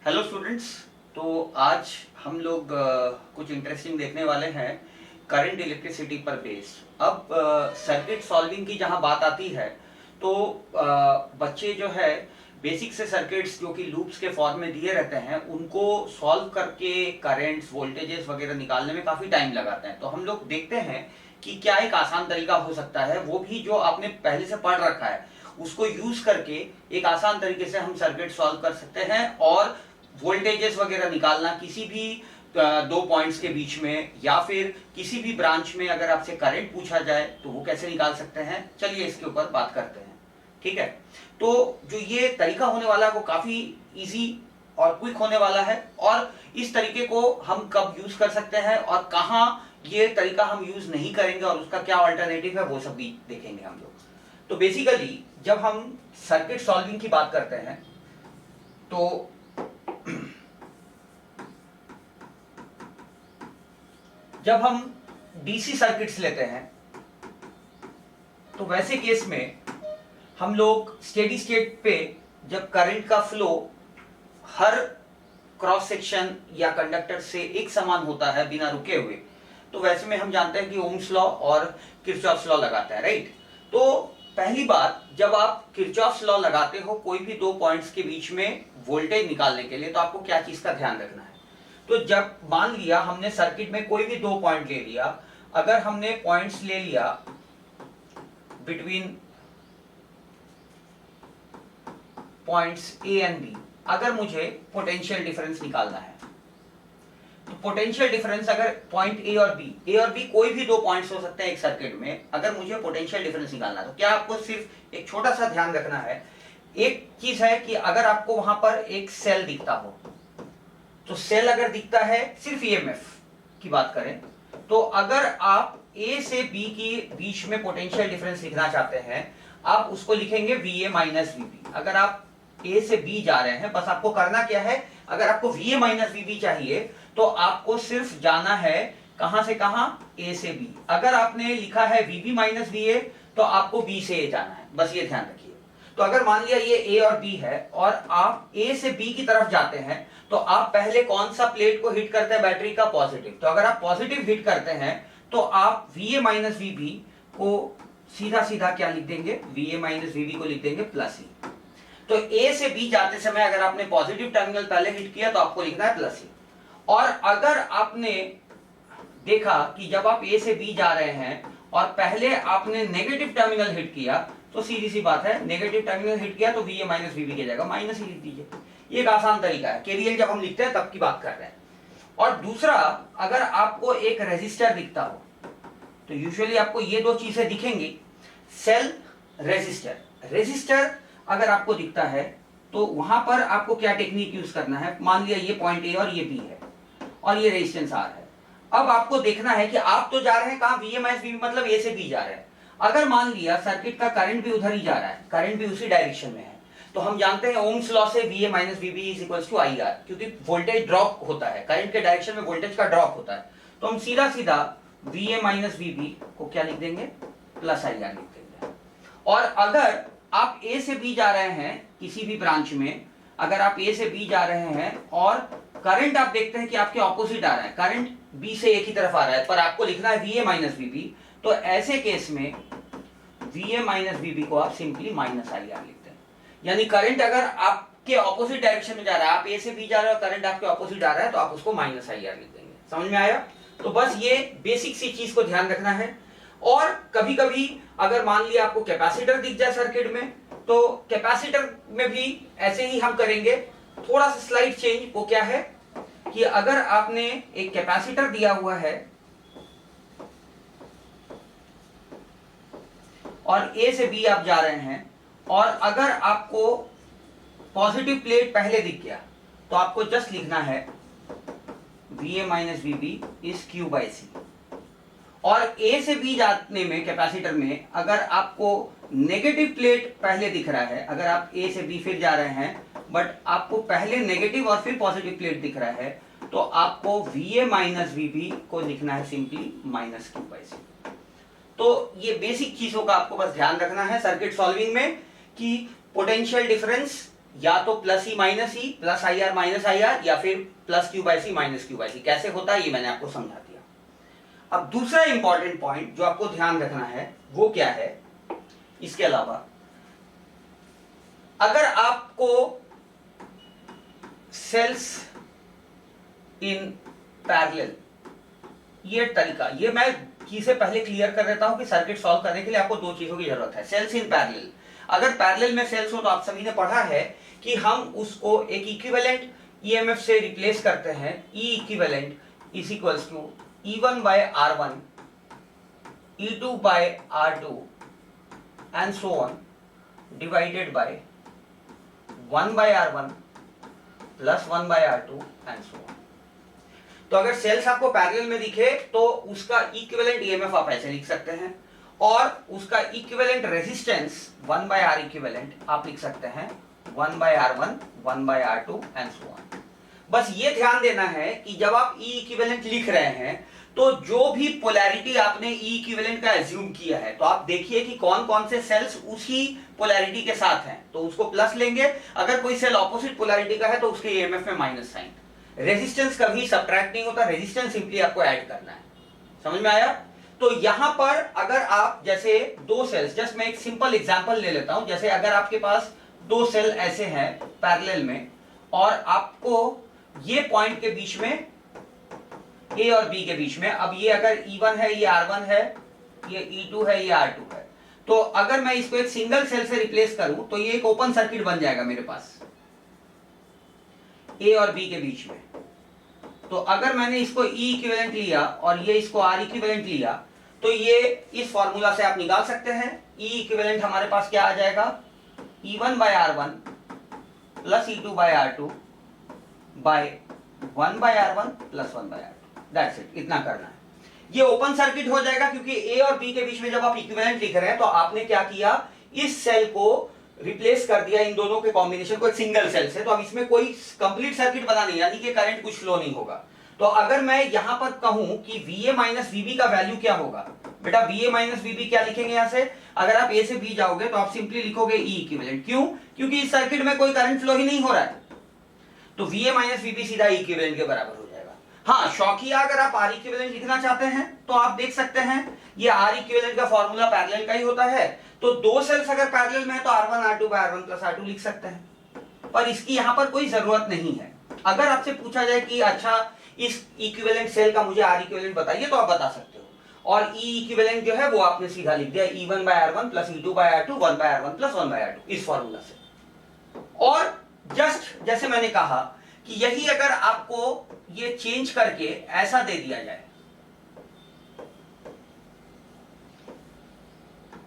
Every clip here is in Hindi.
Hello students. तो आज हम लोग कुछ इंटरेस्टिंग देखने वाले हैं करंट इलेक्ट्रिसिटी पर बेस्ड। अब सर्किट सॉल्विंग की जहां बात आती है तो बच्चे जो है बेसिक से सर्किट्स जो कि लूप्स के फॉर्म में दिए रहते हैं उनको सॉल्व करके करंट्स वोल्टेजेस वगैरह निकालने में काफ़ी टाइम लगाते हैं। तो हम लोग देखते हैं कि क्या एक आसान तरीका हो सकता है, वो भी जो आपने पहले से पढ़ रखा है उसको यूज करके एक आसान तरीके से हम सर्किट सॉल्व कर सकते हैं और वोल्टेजेस वगैरह निकालना किसी भी दो पॉइंट्स के बीच में या फिर किसी भी ब्रांच में अगर आपसे करंट पूछा जाए तो वो कैसे निकाल सकते हैं। चलिए इसके ऊपर बात करते हैं। ठीक है, तो जो ये तरीका होने वाला है वो काफी इजी और क्विक होने वाला है और इस तरीके को हम कब यूज कर सकते हैं और कहां ये तरीका हम यूज नहीं करेंगे और उसका क्या अल्टरनेटिव है वो सब भी देखेंगे हम लोग। तो बेसिकली जब हम सर्किट सॉल्विंग की बात करते हैं तो जब हम डीसी सर्किट्स लेते हैं तो वैसे केस में हम लोग स्टेडी स्टेट पे जब करंट का फ्लो हर क्रॉस सेक्शन या कंडक्टर से एक समान होता है बिना रुके हुए, तो वैसे में हम जानते हैं कि ओम्स लॉ और किरचॉफ्स लॉ लगाते हैं, राइट। तो पहली बात, जब आप किरचॉफ्स लॉ लगाते हो कोई भी दो पॉइंट्स के बीच में वोल्टेज निकालने के लिए, तो आपको क्या चीज का ध्यान रखना है। तो जब मान लिया हमने सर्किट में कोई भी दो पॉइंट ले लिया, अगर हमने पॉइंट्स ले लिया between points A and B, अगर मुझे पोटेंशियल डिफरेंस निकालना है तो पोटेंशियल डिफरेंस अगर पॉइंट ए और बी कोई भी दो पॉइंट्स हो सकते हैं एक सर्किट में, अगर मुझे पोटेंशियल डिफरेंस निकालना है तो क्या आपको सिर्फ एक छोटा सा ध्यान रखना है। एक चीज है कि अगर आपको वहां पर एक सेल दिखता हो, तो सेल अगर दिखता है, सिर्फ ईएमएफ की बात करें तो अगर आप ए से बी की बीच में पोटेंशियल डिफरेंस लिखना चाहते हैं आप उसको लिखेंगे VA माइनस VB। अगर आप ए से बी जा रहे हैं, बस आपको करना क्या है, अगर आपको VA माइनस VB चाहिए तो आपको सिर्फ जाना है कहां से कहां, ए से बी। अगर आपने लिखा है VB माइनस VA तो आपको बी से ए जाना है, बस ये ध्यान रखिए। तो अगर मान लिया ये ए और बी है और आप ए से बी की तरफ जाते हैं तो आप पहले कौन सा प्लेट को हिट करते हैं, बैटरी का पॉजिटिव। तो अगर आप पॉजिटिव हिट करते हैं तो आप VA माइनस VB को सीधा सीधा क्या लिख देंगे, VA माइनस VB को लिख देंगे प्लस ई। तो ए से बी जाते समय अगर आपने पॉजिटिव टर्मिनल पहले हिट किया तो आपको लिखना है प्लस ई। और अगर आपने देखा कि जब आप ए से बी जा रहे हैं और पहले आपने नेगेटिव टर्मिनल हिट किया तो सीधी सी बात है, नेगेटिव टर्मिनल हिट किया तो VA माइनस VB की जगह माइनस ही लिख दीजिए। ये एक आसान तरीका है, केवीएल जब हम लिखते हैं तब की बात कर रहे हैं। और दूसरा, अगर आपको एक रेजिस्टर दिखता हो तो यूजुअली आपको ये दो चीजें दिखेंगी, सेल, रेजिस्टर अगर आपको दिखता है तो वहां पर आपको क्या टेक्निक यूज करना है। मान लिया ये पॉइंट ए और ये बी है और ये रेजिस्टेंस आर है। अब आपको देखना है कि आप तो जा रहे हैं कहां, VA माइनस VB मतलब ए से बी जा रहे हैं। अगर मान लिया सर्किट का करंट भी उधर ही जा रहा है, करंट भी उसी डायरेक्शन में है, तो हम जानते हैं ओम्स लॉ से VA minus VB is equals to IR, क्योंकि वोल्टेज ड्रॉप होता है, करंट के डायरेक्शन में वोल्टेज का ड्रॉप होता है। तो हम सीधा सीधा VA माइनस VB को क्या लिख देंगे, प्लस IR लिख देंगे। और अगर आप ए से बी जा रहे हैं किसी भी ब्रांच में, अगर आप ए से बी जा रहे हैं और करंट आप देखते हैं कि आपके ऑपोजिट आ रहा है, करंट बी से एक ही तरफ आ रहा है, पर आपको लिखना है VA माइनस VB, तो ऐसे केस में VA माइनस VB को आप सिंपली माइनस IR लिखते हैं। यानी करंट अगर आपके ऑपोजिट डायरेक्शन में जा रहा है, आप ए से बी जा रहे हो, करंट आपके ऑपोजिट आ रहा है, तो आप उसको माइनस IR लिख देंगे। समझ में आया? तो बस ये बेसिक सी चीज को ध्यान रखना है। और कभी कभी अगर मान लिया आपको कैपेसिटर दिख जाए सर्किट में, तो कैपेसिटर में भी ऐसे ही हम करेंगे, थोड़ा सा स्लाइड चेंज। वो क्या है कि अगर आपने एक कैपेसिटर दिया हुआ है और ए से बी आप जा रहे हैं और अगर आपको पॉजिटिव प्लेट पहले दिख गया तो आपको जस्ट लिखना है VA minus VB is Q by C। और ए से बी जाने में कैपेसिटर में अगर आपको नेगेटिव प्लेट पहले दिख रहा है, अगर आप ए से बी फिर जा रहे हैं बट आपको पहले नेगेटिव और फिर पॉजिटिव प्लेट दिख रहा है, तो आपको VA माइनस VB को लिखना है simply minus Q by C। तो ये बेसिक चीजों का आपको बस ध्यान रखना है सर्किट सॉल्विंग में कि पोटेंशियल डिफरेंस या तो plus E minus E, plus I R minus I R, या फिर plus Q by C minus Q by C. कैसे होता है ये मैंने आपको समझा दिया। अब दूसरा इंपॉर्टेंट पॉइंट जो आपको ध्यान रखना है वो क्या है, इसके अलावा अगर आपको सेल्स इन पैरेलल, ये तरीका, ये मैं चीजें पहले क्लियर कर देता हूं कि सर्किट सॉल्व करने के लिए आपको दो चीजों की जरूरत है। सेल्स इन पैरेलल, अगर पैरेलल में सेल्स हो तो आप सभी ने पढ़ा है कि हम उसको एक इक्विवेलेंट ईएमएफ से रिप्लेस करते हैं। E equivalent is equals to E1 by R1, E2 by R2 and so on divided by 1 by R1 plus 1 by R2 and so on। तो अगर सेल्स आपको पैरेलल में दिखे तो उसका इक्विवेलेंट ईएमएफ आप ऐसे लिख सकते हैं, और उसका equivalent resistance 1 by R equivalent आप लिख सकते हैं 1 by R1, 1 by R2 and so on। बस ये ध्यान देना है कि जब आप ई इक्विवेलेंट लिख रहे हैं तो जो भी पोलैरिटी आपने ई इक्विवेलेंट का एज्यूम किया है, तो आप देखिए कि कौन कौन से सेल्स उसी पोलैरिटी के साथ हैं, तो उसको प्लस लेंगे। अगर कोई सेल ऑपोजिट पोलैरिटी का है तो उसके ईएमएफ में माइनस साइन। रेजिस्टेंस कभी सब्ट्रैक्ट नहीं होता, रेजिस्टेंस सिंपली आपको ऐड करना है। समझ में आया? तो यहां पर अगर आप जैसे दो सेल्स, जस्ट मैं एक सिंपल एग्जांपल ले लेता हूं, जैसे अगर आपके पास दो सेल ऐसे हैं पैरेलल में, और आपको ये पॉइंट के बीच में ए और बी के बीच में, अब ये अगर E1 है, ये R1 है, ये E2 है, ये R2 है, तो अगर मैं इसको एक सिंगल सेल से रिप्लेस करूं तो ये एक ओपन सर्किट बन जाएगा मेरे पास ए और बी के बीच में। तो अगर मैंने इसको E इक्विवेलेंट लिया और ये इसको R इक्विवेलेंट लिया, तो ये इस फॉर्मूला से आप निकाल सकते हैं। E इक्विवेलेंट हमारे पास क्या आ जाएगा, E1 by R1 plus E2 by R2 by 1 by R1 plus 1 by R2। That's it, इतना करना है। ये ओपन सर्किट हो जाएगा क्योंकि ए और बी के बीच में जब आप इक्विवेलेंट लिख रहे हैं तो आपने क्या किया, इस सेल को रिप्लेस कर दिया, इन दोनों के कॉम्बिनेशन को एक सिंगल सेल से। तो अब इसमें कोई कंप्लीट सर्किट बना नहीं, यानी कि करंट कुछ फ्लो नहीं होगा। तो अगर मैं यहां पर कहूं कि VA माइनस VB का वैल्यू क्या होगा, बेटा VA माइनस VB क्या लिखेंगे यहां से, अगर आप A से B जाओगे तो आप सिंपली लिखोगे E इक्विवेलेंट। क्यों? क्योंकि इस सर्किट में कोई करंट फ्लो ही नहीं हो रहा है, तो VA माइनस VB सीधा E इक्विवेलेंट के बराबर हो जाएगा। हाँ, शौकिया अगर आप R इक्विवेलेंट लिखना चाहते हैं तो आप देख सकते हैं ये R इक्विवेलेंट का फॉर्मूला पैरेलल का ही होता है। तो दो सेल्स अगर पैरेलल में है तो R1 R2 by R1 plus R2 लिख सकते हैं, पर इसकी यहां पर कोई जरूरत नहीं है। अगर आपसे पूछा जाए कि अच्छा इस इक्विवेलेंट सेल का मुझे R इक्विवेलेंट बताइए, तो आप बता सकते हो, और E इक्विवेलेंट जो है वो आपने सीधा लिख दिया E1 by R1 plus E2 by R2 1 by R1 plus 1 by R2 इस फॉर्मूला से। और जस्ट जैसे मैंने कहा कि यही अगर आपको ये चेंज करके ऐसा दे दिया जाए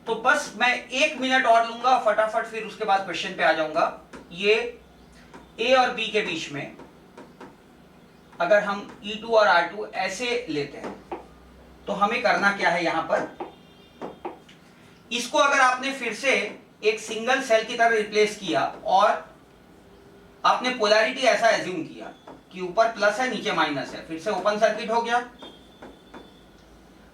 तो बस मैं 1 मिनट और लूंगा फटाफट, फिर उसके बाद क्वेश्चन पे आ जाऊंगा। ये ए और बी के बीच में अगर हम E2 और R2 ऐसे लेते हैं तो हमें करना क्या है, यहां पर इसको अगर आपने फिर से एक सिंगल सेल की तरह रिप्लेस किया और आपने पोलैरिटी ऐसा एज्यूम किया कि ऊपर प्लस है नीचे माइनस है, फिर से ओपन सर्किट हो गया।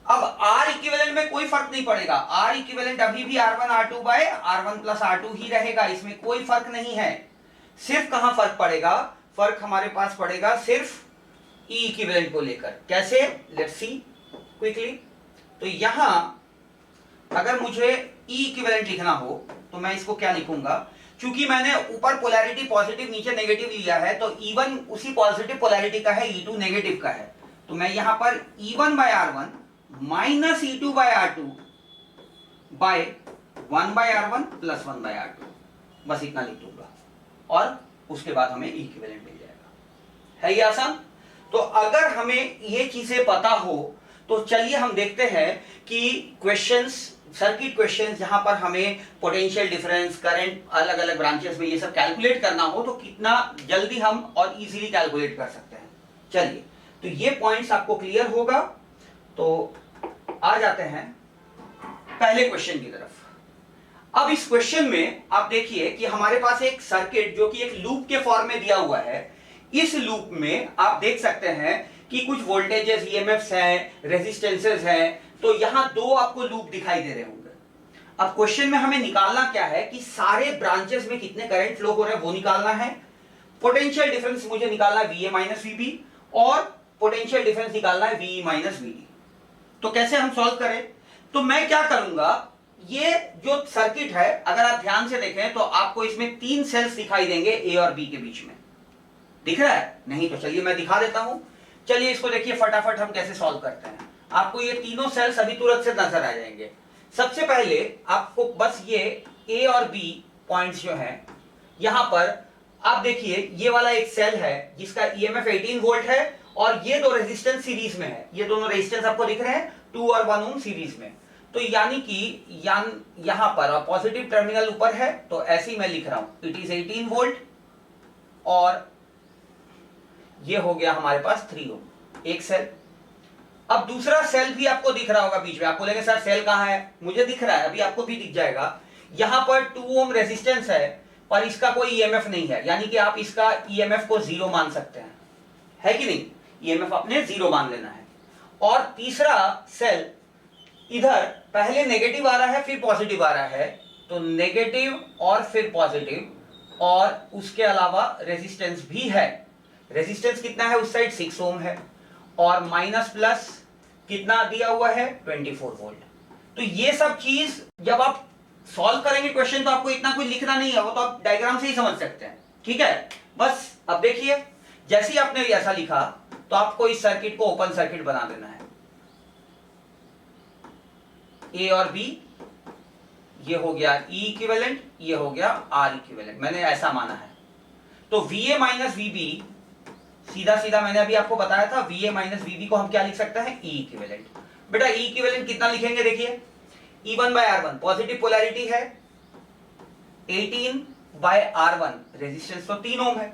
अब R इक्विवेलेंट में कोई फर्क नहीं पड़ेगा, R इक्विवेलेंट अभी भी R1 R2 bye R1 plus R2 ही रहेगा, इसमें कोई फर्क नहीं है। सिर्फ कहां फर्क पड़ेगा, फर्क हमारे पास पड़ेगा सिर्फ E इक्विवेलेंट को लेकर। कैसे, लेट्स सी क्विकली। तो यहां अगर मुझे E इक्विवेलेंट लिखना हो तो मैं इसको क्या लिखूंगा, क्योंकि मैंने ऊपर पोलैरिटी पॉजिटिव नीचे नेगेटिव लिया है, तो E1 उसी पॉजिटिव पोलैरिटी का है, E2 नेगेटिव का है, तो मैं यहां पर E1 by R1 minus E2 by R2 by 1 by R1 plus 1 by R2, बस इतना लिख दूंगा और उसके बाद हमें इक्विवेलेंट मिल जाएगा। है ये आसान? तो अगर हमें ये चीजें पता हो तो चलिए हम देखते हैं कि क्वेश्चंस, सर्किट क्वेश्चंस जहां पर हमें पोटेंशियल डिफरेंस, करंट अलग अलग ब्रांचेस में ये सब कैलकुलेट करना हो तो कितना जल्दी हम और इजीली कैलकुलेट कर सकते हैं। चलिए, तो ये पॉइंट्स आपको क्लियर होगा, तो आ जाते हैं पहले क्वेश्चन की तरफ। अब इस क्वेश्चन में आप देखिए कि हमारे पास एक सर्किट जो कि एक लूप के फॉर्म में दिया हुआ है। इस लूप में आप देख सकते हैं कि कुछ वोल्टेजेस, ईएमएफ्स हैं, रेजिस्टेंसेस हैं, तो यहां दो आपको लूप दिखाई दे रहे होंगे। अब क्वेश्चन में हमें निकालना क्या है कि सारे ब्रांचेस में कितने करंट फ्लो हो रहे हैं वो निकालना है। पोटेंशियल डिफरेंस मुझे निकालना है VA माइनस VB, और पोटेंशियल डिफरेंस निकालना है VE माइनस VD। तो कैसे हम सॉल्व करें? तो मैं क्या करूंगा, ये जो सर्किट है अगर आप ध्यान से देखें तो आपको इसमें 3 सेल्स दिखाई देंगे A और B के बीच में। दिख रहा है? नहीं तो चलिए मैं दिखा देता हूं। चलिए इसको देखिए फटाफट हम कैसे सॉल्व करते हैं। आपको ये तीनों सेल्स अभी तुरंत से नजर आ जाएंगे। सबसे पहले आपको बस ये A और B पॉइंट्स जो हैं यहां पर आप देखिए, ये वाला एक सेल है जिसका EMF 18 वोल्ट है और ये दो रेजिस्टेंस सीरीज में है। ये दोनों रेजिस्टेंस आपको दिख रहे हैं 2 और 1 ओम सीरीज में। तो यानी कि यहां पर पॉजिटिव टर्मिनल ऊपर है, तो ऐसे ही मैं लिख रहा हूं इट इज 18 वोल्ट, और ये हो गया हमारे पास 3 ओम एक सेल। अब दूसरा सेल भी आपको दिख रहा होगा बीच में। आपको लगे सर सेल कहां है? मुझे दिख रहा है, अभी आपको भी दिख जाएगा। यहां पर 2 ओम रेजिस्टेंस है पर इसका कोई ईएमएफ नहीं है, यानी कि आप इसका ईएमएफ को 0 मान सकते हैं, है कि नहीं? ईएमएफ आपने 0 मान लेना है। और तीसरा सेल इधर पहले नेगेटिव आ रहा है फिर पॉजिटिव आ रहा है, तो नेगेटिव और फिर पॉजिटिव, और उसके अलावा रेजिस्टेंस भी है। रेजिस्टेंस कितना है उस साइड? 6 ओम है, और माइनस प्लस कितना दिया हुआ है? 24 वोल्ट। तो ये सब चीज जब आप सॉल्व करेंगे क्वेश्चन तो आपको इतना कुछ लिखना नहीं है, वो तो आप डायग्राम से ही समझ सकते हैं। ठीक है, बस अब देखिए जैसे ही आपने ऐसा लिखा तो आपको इस सर्किट को ओपन सर्किट बना देना है। A और B ये हो गया E इक्विवेलेंट, ये हो गया R इक्विवेलेंट, मैंने ऐसा माना है। तो VA माइनस VB सीधा सीधा मैंने अभी आपको बताया था, VA माइनस VB को हम क्या लिख सकते हैं? E equivalent. बेटा E इक्विवेलेंट कितना लिखेंगे? देखिए E1 bye R1 positive polarity है, 18 बाय R1 रेजिस्टेंस तो 3 ओम है।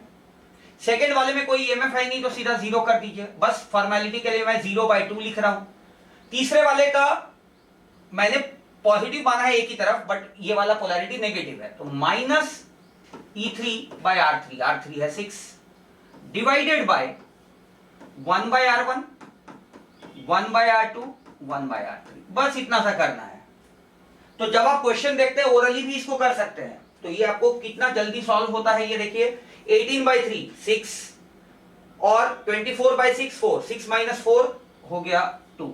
सेकंड वाले में कोई EMF है नहीं तो सीधा 0 कर दीजिए, बस फॉर्मेलिटी के लिए मैं 0/2 लिख रहा हूं। तीसरे वाले का मैंने पॉजिटिव माना है एक ही तरफ, बट ये वाला पोलैरिटी नेगेटिव है, तो minus E3 bye R3, R3 है 6, divided by 1 by R1, 1 by R2, 1 by R3, बस इतना सा करना है। तो जब आप क्वेश्चन देखते हैं ओरली भी इसको कर सकते हैं, तो ये आपको कितना जल्दी सॉल्व होता है ये देखिए। 18/3 6, और 24/6 4, 6 माइनस 4 हो गया 2।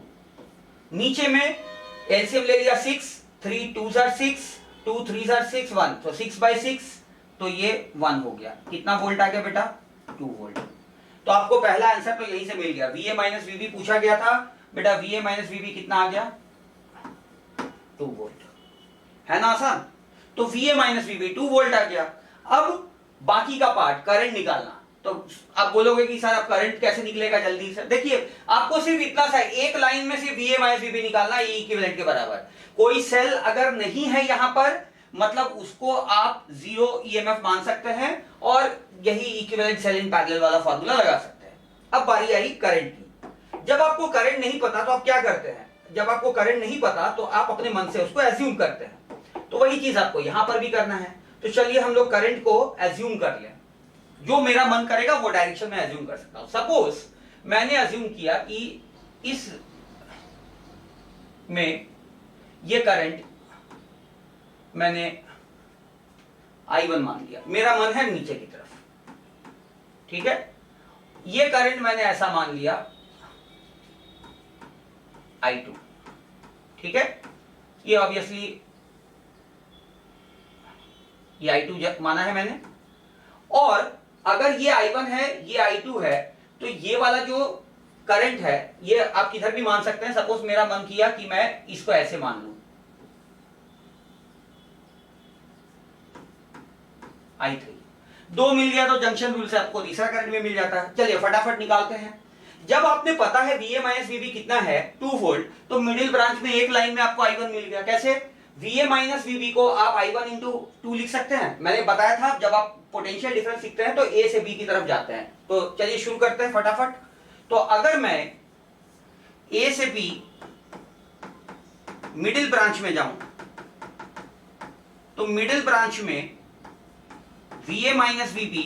नीचे में एलसीएम ले लिया 6, 3 2s are 6, 2 3s are 6, 1, तो 6/6, तो ये 1 हो गया। कितना वोल्ट आ गया बेटा? 2 वोल्ट। तो आपको पहला आंसर तो यहीं से मिल गया। VA माइनस VB पूछा गया था बेटा, VA माइनस VB कितना आ गया? 2 वोल्ट, है ना आसान? तो VA माइनस VB 2 वोल्ट आ गया। अब बाकी का पार्ट करंट निकालना, तो आप बोलोगे कि सर अब करंट कैसे निकलेगा जल्दी से? देखिए आपको सिर्फ इतना सा एक लाइन में सिर्फ VA माइनस VB निकालना है, E इक्विवेलेंट के बराबर। कोई सेल अगर नहीं है यहां पर, मतलब उसको आप 0 EMF मान सकते हैं, और यही इक्विवेलेंट सेल इन पैरेलल वाला फॉर्मूला लगा सकते हैं। अब बारी आई करंट की। जब आपको करंट नहीं पता तो आप क्या करते हैं? जब आपको करंट नहीं पता तो आप अपने मन से उसको एज्यूम करते हैं, तो वही चीज आपको यहां पर भी करना है। तो चलिए हम लोग करंट को एज्यूम कर लें, जो मेरा मन करेगा वो डायरेक्शन में एज्यूम कर सकता हूं। सपोज मैंने एज्यूम किया कि इस में ये करंट मैंने I1 मान लिया, मेरा मन है नीचे की तरफ, ठीक है। ये करंट मैंने ऐसा मान लिया I2, ठीक है। ये ऑब्वियसली ये I2 माना है मैंने, और अगर ये I1 है ये I2 है, तो ये वाला जो करंट है ये आप किधर भी मान सकते हैं। सपोज मेरा मन किया कि मैं इसको ऐसे मान लूं, I3, 2 मिल गया तो जंक्शन रूल से आपको तीसरा करंट भी मिल जाता है। चलिए फटाफट निकालते हैं। जब आपने पता है VA माइनस VB कितना है 2 वोल्ट, तो मिडिल ब्रांच में एक लाइन में आपको I1 मिल गया। कैसे? VA माइनस VB को आप I1 इंटू 2 लिख सकते हैं। मैंने बताया था जब आप पोटेंशियल डिफरेंस सीखते हैं तो A से B की तरफ जाते हैं। तो चलिए शुरू करते हैं फटाफट। तो अगर मैं A से B मिडिल ब्रांच में जाऊं, तो मिडिल ब्रांच में VA minus VB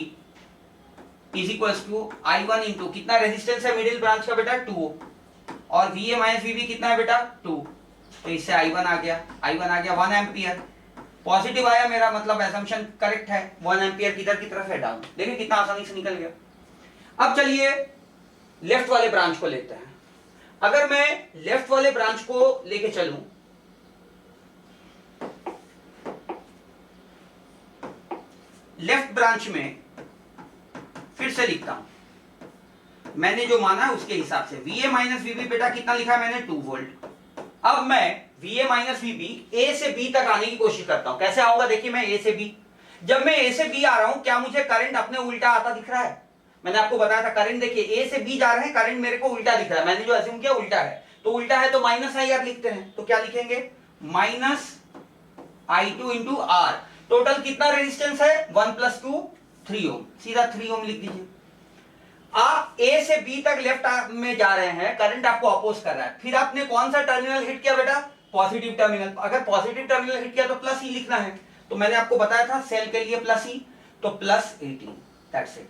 is equals to I1 into कितना रेजिस्टेंस है मिडिल ब्रांच का बेटा 2, और VA माइनस VB कितना है बेटा 2, तो इससे I1 आ गया, I1 आ गया 1 एम्पियर। पॉजिटिव आया मेरा मतलब एसम्पशन करेक्ट है, 1 एम्पियर किधर की तरफ है, डाउन। देखिए कितना आसानी से निकल गया। अब चलिए लेफ्ट वाले ब्रांच को लेते हैं। अगर मैं लेफ्ट वाले ब्रांच को लेके चलूं, लेफ्ट ब्रांच में फिर से लिखता हूं, मैंने जो माना है उसके हिसाब से VA माइनस VB बेटा कितना लिखा है मैंने 2 वोल्ट। अब मैं VA माइनस VB A से B तक आने की कोशिश करता हूं। कैसे आऊंगा देखिए, मैं A से B, जब मैं A से B आ रहा हूं क्या मुझे करंट अपने उल्टा आता दिख रहा है? मैंने आपको बताया था करंट, देखिए A से B जा रहे हैं, करंट मेरे को उल्टा दिख रहा है, मैंने जो अज्यूम किया उल्टा है, तो उल्टा है तो माइनस IR लिखते हैं। तो क्या लिखेंगे, minus I2 into R। Total कितना रेजिस्टेंस है, 1 + 2 3 ओम, सीधा 3 ओम लिख दीजिए। आप A से B तक लेफ्ट में जा रहे हैं, करंट आपको अपोज कर रहा है, फिर आपने कौन सा टर्मिनल हिट किया बेटा, पॉजिटिव टर्मिनल। अगर पॉजिटिव टर्मिनल हिट किया तो प्लस ही लिखना है, तो मैंने आपको बताया था सेल के लिए प्लस ही, तो प्लस 18, दैट्स इट।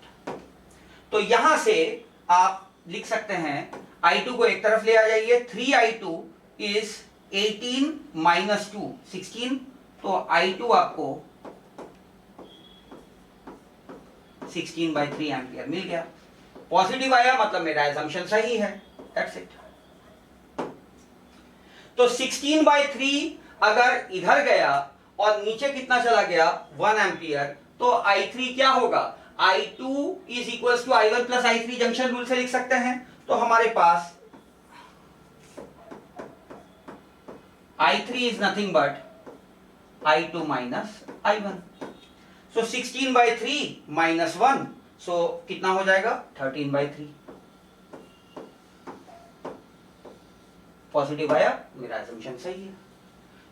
तो यहां से आप लिख सकते हैं I2 को एक तरफ ले आ जाइए, 3I2 इज 18 माइनस 2 16, तो I2 आपको 16/3 एम्पियर मिल गया। पॉजिटिव आया मतलब मेरा एजम्पशन सही है, दैट्स इट। तो 16/3 अगर इधर गया और नीचे कितना चला गया 1 एम्पियर, तो I3 क्या होगा, I2 is equal to I1 plus I3, junction rule से लिख सकते हैं। तो हमारे पास I3 is nothing but I2 minus I1। So 16/3 minus 1, so कितना हो जाएगा 13/3। पॉजिटिव आया, मेरा एजम्पशन सही है।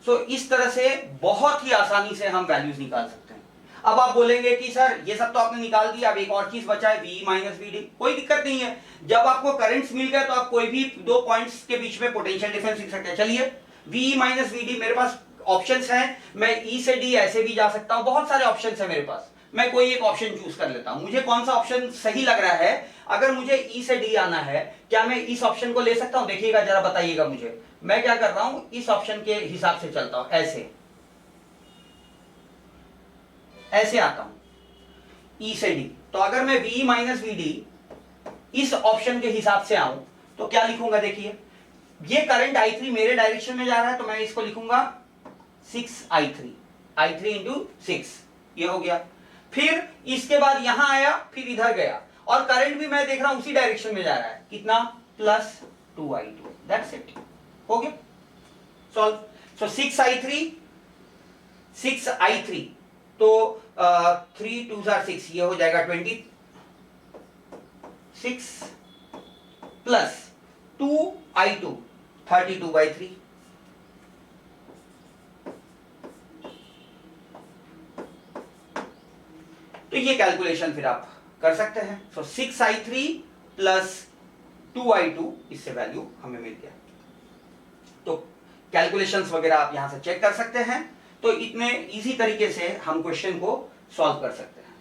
सो इस तरह से बहुत ही आसानी से हम वैल्यूज निकाल सकते हैं। अब आप बोलेंगे कि सर ये सब तो आपने निकाल दिया, अब एक और चीज बचा है VE माइनस VD। कोई दिक्कत नहीं है, जब आपको करंट्स मिल गए तो आप कोई भी दो पॉइंट्स के बीच में पोटेंशियल डिफरेंस लिख सकते हैं। चलिए VE माइनस VD, मेरे पास ऑप्शंस हैं, मैं E से D ऐसे भी जा सकता हूं, बहुत सारे ऑप्शंस हैं मेरे पास। मैं कोई एक ऑप्शन चूज कर लेता हूं, मुझे कौन सा ऑप्शन सही लग रहा है। अगर मुझे E से D आना है, क्या मैं इस ऑप्शन को ले सकता हूं? देखिएगा जरा, बताइएगा मुझे। मैं क्या कर रहा हूं, इस ऑप्शन के हिसाब से चलता हूं, ऐसे आता हूं E से D। तो अगर मैं VE माइनस VD इस ऑप्शन के हिसाब से आऊं तो क्या लिखूंगा, देखिए ये करंट I3 मेरे डायरेक्शन में जा रहा है, तो मैं इसको लिखूंगा 6I3, I3 इंटू 6, ये हो गया। फिर इसके बाद यहां आया, फिर इधर गया, और करंट भी मैं देख रहा हूं उसी डायरेक्शन में जा रहा है, कितना, प्लस 2I2, दैट्स इट, हो गया सॉल्व। सो 6I3, तो 3 2 6, ये हो जाएगा 26 प्लस 2I2 32/3। तो ये कैलकुलेशन फिर आप कर सकते हैं। सो 6I3 प्लस 2I2, इससे वैल्यू हमें मिल गया। तो कैलकुलेशंस वगैरह आप यहां से चेक कर सकते हैं। तो इतने इजी तरीके से हम क्वेश्चन को सॉल्व कर सकते हैं।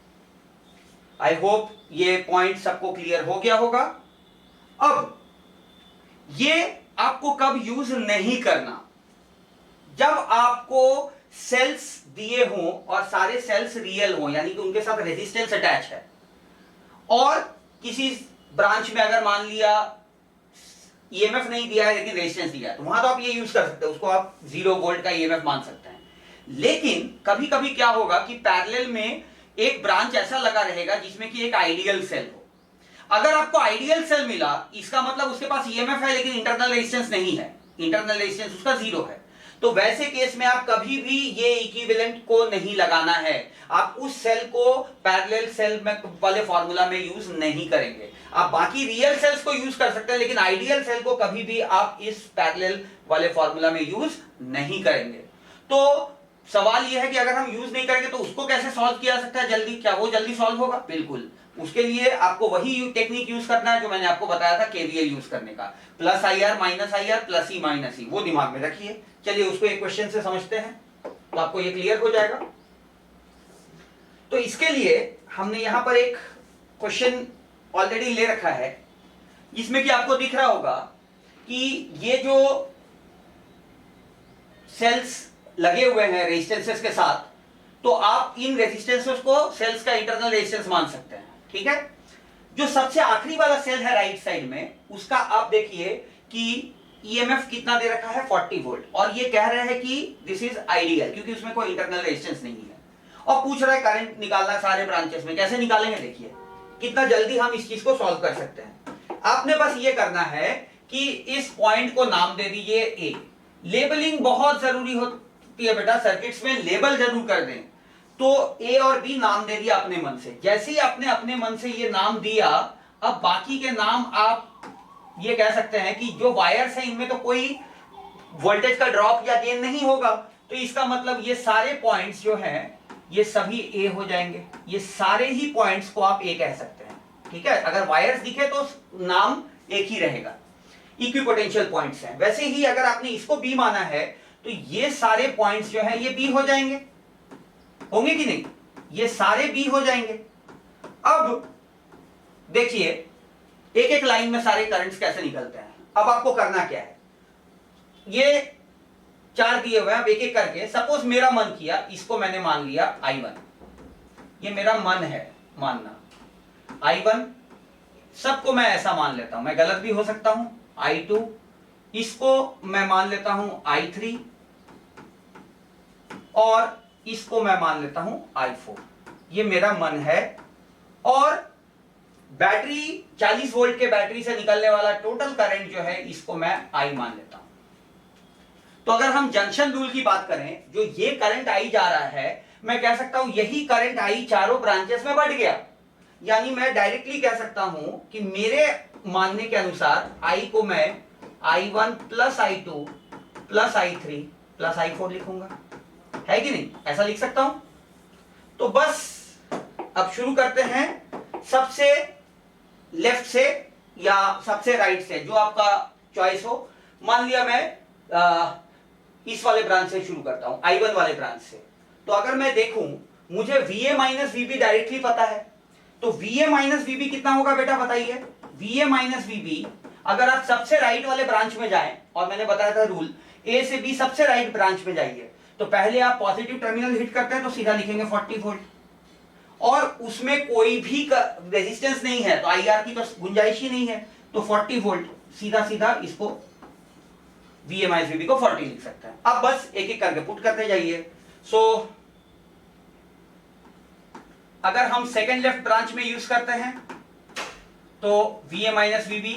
आई होप ये पॉइंट सबको क्लियर हो गया होगा। अब ये आपको कब यूज नहीं करना, जब आपको सेल्स दिए हों और सारे सेल्स रियल हों, यानी कि उनके साथ रेजिस्टेंस अटैच है, और किसी ब्रांच में अगर मान लिया ईएमएफ नहीं दिया है लेकिन रेजिस्टेंस दिया है, तो वहां तो आप ये यूज कर सकते हैं, उसको आप 0 वोल्ट का ईएमएफ मान सकते हैं। लेकिन कभी कभी क्या होगा कि पैरेलल में एक ब्रांच ऐसा लगा रहेगा जिसमें कि एक आइडियल सेल हो। अगर आपको आइडियल सेल मिला, इसका मतलब उसके पास ईएमएफ है लेकिन इंटरनल रेजिस्टेंस नहीं है, इंटरनल रेजिस्टेंस उसका 0 है। तो वैसे केस में आप कभी भी ये इक्विवेलेंट को नहीं लगाना है, आप उस सेल को पैरेलल सेल में वाले फॉर्मूला में यूज नहीं करेंगे। आप बाकी रियल सेल्स को यूज कर सकते हैं, लेकिन आइडियल सेल को कभी भी आप इस पैरेलल वाले फॉर्मूला में यूज नहीं करेंगे। तो सवाल यह है कि अगर हम यूज नहीं करेंगे तो उसको कैसे सॉल्व किया जा सकता है जल्दी, क्या वो जल्दी सॉल्व होगा? बिल्कुल, उसके लिए आपको वही टेक्निक यूज करना है जो मैंने आपको बताया था, केवीएल यूज करने का, plus IR minus IR plus E minus E, वो दिमाग में रखिए। चलिए उसको एक क्वेश्चन से समझते हैं तो आपको ये क्लियर हो जाएगा। तो इसके लिए हमने यहां पर एक क्वेश्चन ऑलरेडी ले रखा है, जिसमें कि आपको दिख रहा होगा कि ये जो सेल्स लगे हुए हैं रेजिस्टेंसेस के साथ, तो आप इन रेजिस्टेंसेस को सेल्स का इंटरनल रेजिस्टेंस मान सकते हैं, ठीक है। जो सबसे आखिरी वाला सेल है राइट साइड में, उसका आप देखिए कि ईएमएफ कितना दे रखा है 40 वोल्ट, और ये कह रहे हैं कि दिस इज आइडियल क्योंकि उसमें कोई इंटरनल रेजिस्टेंस नहीं है, और पूछ रहा है करंट निकालना सारे ब्रांचेस में, कैसे निकालेंगे देखिए कितना जल्दी हम इस चीज को सॉल्व कर सकते हैं। आपने बस ये करना है कि इस पॉइंट को नाम दे दीजिए ए। लेबलिंग बहुत जरूरी होती है बेटा, सर्किट्स में लेबल जरूर कर दें। तो ए और बी नाम दे दिया अपने मन से, जैसे ही आपने अपने मन से ये नाम दिया, अब बाकी के नाम आप ये कह सकते हैं कि जो वायर्स हैं इनमें तो कोई वोल्टेज का ड्रॉप या गेन नहीं होगा, तो इसका मतलब ये सारे पॉइंट्स जो हैं ये सभी ए हो जाएंगे। ये सारे ही पॉइंट्स को आप ए कह सकते हैं, ठीक है। अगर वायर्स दिखे तो नाम एक ही रहेगा, इक्विपोटेंशियल पॉइंट्स हैं। वैसे ही अगर आपने इसको बी माना है तो ये सारे पॉइंट्स जो हैं ये बी हो जाएंगे, होंगे कि नहीं, ये सारे बी हो जाएंगे। अब देखिए एक एक लाइन में सारे करंट्स कैसे निकलते हैं। अब आपको करना क्या है, ये चार दिए हुए हैं, अब एक एक करके, सपोज मेरा मन किया, इसको मैंने मान लिया I1, ये मेरा मन है मानना I1, सबको मैं ऐसा मान लेता हूं, मैं गलत भी हो सकता हूं, I2, इसको मैं मान लेता हूं I3, और इसको मैं मान लेता हूं I4, ये मेरा मन है। और बैटरी 40 वोल्ट के बैटरी से निकलने वाला टोटल करंट जो है इसको मैं I मान लेता हूं। तो अगर हम जंक्शन रूल की बात करें, जो ये करंट I जा रहा है, मैं कह सकता हूं यही करंट I चारों ब्रांचेस में बढ़ गया, यानी मैं डायरेक्टली कह सकता हूं कि मेरे मानने के अनुसार I को मैं I1 plus I2 plus I3 plus I4 लिखूंगा, है कि नहीं, ऐसा लिख सकता हूं। तो बस अब शुरू करते हैं सबसे लेफ्ट से या सबसे राइट से, जो आपका चॉइस हो। मान लिया मैं इस वाले ब्रांच से शुरू करता हूं, I1 वाले ब्रांच से। तो अगर मैं देखूं, मुझे VA माइनस VB डायरेक्टली पता है, तो VA माइनस VB कितना होगा बेटा बताइए। VA माइनस VB, अगर आप सबसे राइट वाले ब्रांच में जाएं, और मैंने बताया था रूल, A से B सबसे राइट ब्रांच में जाइए, तो पहले आप पॉजिटिव टर्मिनल हिट करते हैं तो सीधा लिखेंगे 40 वोल्ट, और उसमें कोई भी रेजिस्टेंस नहीं है, तो IR की तो गुंजाइश ही नहीं है, तो 40 वोल्ट सीधा सीधा इसको VA माइनस VB को 40 लिख सकते हैं। अब बस एक एक करके पुट करते जाइए। सो अगर हम सेकेंड लेफ्ट ब्रांच में यूज करते हैं तो VA माइनस VB,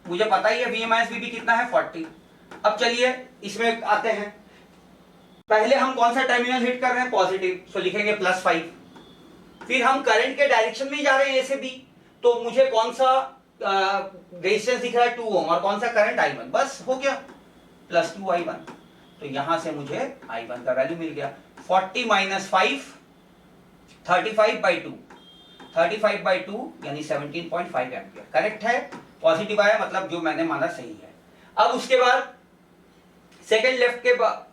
मुझे पता ही है VA माइनस VB कितना है 40। अब चलिए इसमें आते हैं, पहले हम कौन सा टर्मिनल हिट कर रहे हैं, पॉजिटिव, सो लिखेंगे +5। फिर हम करंट के डायरेक्शन में जा रहे हैं A से B, तो मुझे कौन सा रेजिस्टेंस दिख रहा है 2 ओम, और कौन सा करंट I1, बस हो गया +2 I1। तो यहां से मुझे I1 का वैल्यू मिल गया 40 माइनस 5, 35/2, 35/2 यानी 17.5 एम्पियर, करेक्ट है, पॉजिटिव आया, मतलब जो मैंने माना सही है। अब उसके बाद सेकेंड लेफ्ट के बाद,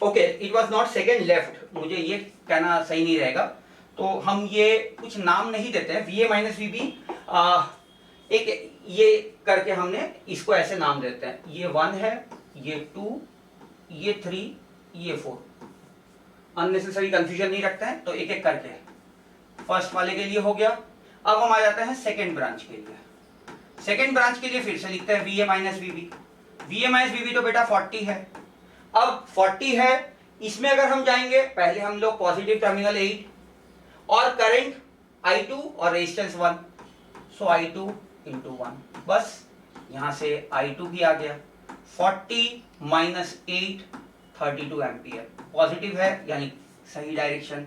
okay it was not second left, मुझे ये कहना सही नहीं रहेगा, तो हम ये कुछ नाम नहीं देते हैं, VA माइनस VB एक ये करके हमने इसको ऐसे नाम देते हैं, ये 1 है, ये 2, ये 3, ये 4, अननेसेसरी कंफ्यूजन नहीं रखते हैं, तो एक एक करके फर्स्ट वाले के लिए हो गया। अब हम आ जाते हैं सेकेंड ब्रांच के लिए। सेकेंड ब्रांच के लिए फिर से लिखते हैं VA minus VB। VA minus VB तो बेटा 40 है। अब 40 है, इसमें अगर हम जाएंगे, पहले हम लोग पॉजिटिव टर्मिनल 8 और करंट I2 और रेजिस्टेंस 1, सो I2 × 1, बस यहां से I2 भी आ गया 40 माइनस 8, 32 एम्पियर, पॉजिटिव है यानी सही डायरेक्शन।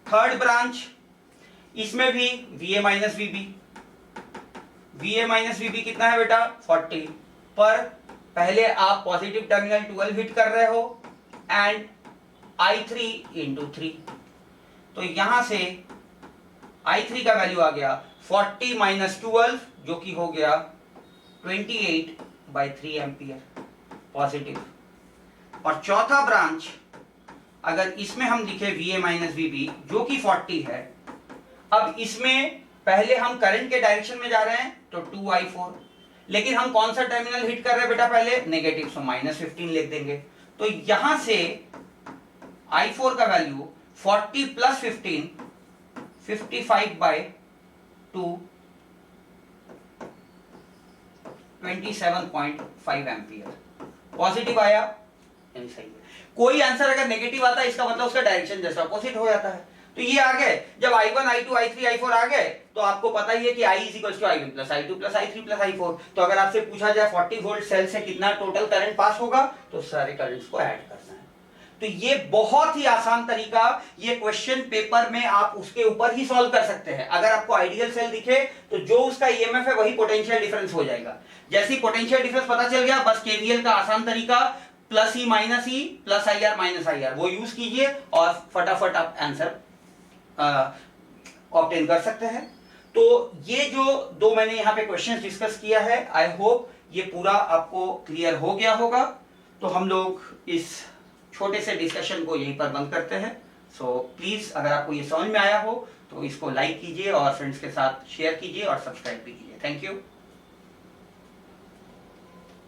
थर्ड ब्रांच, इसमें भी VA minus VB, VA minus VB कितना है बेटा 40, पर पहले आप पॉजिटिव टर्मिनल 12 हिट कर रहे हो एंड I3 × 3, तो यहां से I3 का वैल्यू आ गया 40 माइनस 12, जो कि हो गया 28/3 एम्पियर, पॉजिटिव। और चौथा ब्रांच, अगर इसमें हम लिखे VA माइनस VB जो कि 40 है, अब इसमें पहले हम करंट के डायरेक्शन में जा रहे हैं तो 2I4, लेकिन हम कौन सा टर्मिनल हिट कर रहे हैं बेटा पहले, नेगेटिव, सो -15 लिख देंगे। तो यहां से I4 का वैल्यू 40 प्लस 15 55/2 27.5 एम्पियर पॉजिटिव आया, यानी सही है। कोई आंसर अगर नेगेटिव आता है इसका मतलब उसका डायरेक्शन जैसा अपोजिट हो जाता है। तो ये आ गए, जब I1 I2 I3 I4 आ गए तो आपको पता ही है कि I = I1 + I2 + I3 + I4। तो अगर आपसे पूछा जाए 40 वोल्ट सेल से कितना टोटल करंट पास होगा, तो सारे करंट्स को ऐड करना है। तो ये बहुत ही आसान तरीका, ये क्वेश्चन पेपर में आप उसके ऊपर ही सॉल्व कर सकते हैं। अगर आपको आइडियल सेल दिखे तो जो उसका ईएमएफ है वही पोटेंशियल डिफरेंस हो जाएगा। जैसे ही पोटेंशियल डिफरेंस पता चल गया, बस केवीएल का आसान तरीका +E - E + IR - IR वो यूज कीजिए और फटाफट आप आंसर ऑब्टेन कर सकते हैं। तो ये जो दो मैंने यहाँ पे क्वेश्चंस डिस्कस किया है, आई होप ये पूरा आपको क्लियर हो गया होगा। तो हम लोग इस छोटे से डिस्कशन को यहीं पर बंद करते हैं। सो प्लीज अगर आपको ये समझ में आया हो तो इसको लाइक कीजिए और फ्रेंड्स के साथ शेयर कीजिए और सब्सक्राइब भी कीजिए। Thank you.